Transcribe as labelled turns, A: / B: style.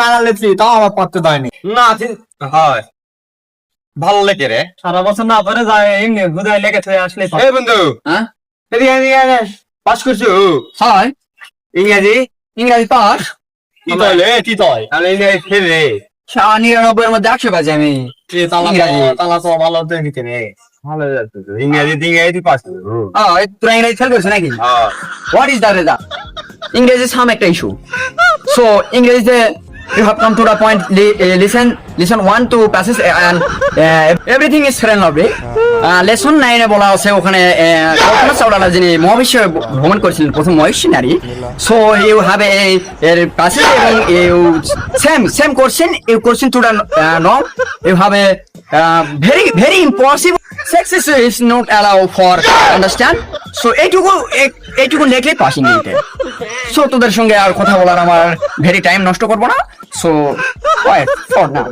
A: মেলা লেছি তাও আমার পড়তে দেয়নি।
B: না হয় ভালো লেগে রে।
A: সারা বছর না পরে যায় এমনি গুদায় লেগে থেকে আসলে
B: এই বন্ধু,
A: হ্যাঁ
B: পাস করছো
A: হয়
B: ইংরাজি?
A: ইংরাজি পাস
B: কি তাহলে কি তাই আমি ইংরাজি ফেল রে।
A: 99 এর মধ্যে 100 পাইছি আমি। ইংরাজি।
B: তালা তো ভালো তো নিতে রে, ভালো যাচ্ছে তো ইংরাজি পাস করো।
A: তোরা ইংরেজি ফেল করছিস নাকি?
B: হ্যাঁ
A: What is the result? English is some একটা issue. So English you have come to the point. Listen 1 to passes and everything is fair and lovely. Lesson 9 এ বলা আছে ওখানে কল্পনা চাওলা যিনি মহাবিশ্বে ভ্রমণ করেছিলেন প্রথম missionary. So you have a passage এবং you same question to the norm. You have a very impossible. Success is not allowed for understand. So এইটুকু দেখলে পাসিং এইটা। সো তোদের সঙ্গে আর কথা বলার আমার ভেরি টাইম নষ্ট করবো না। So for now.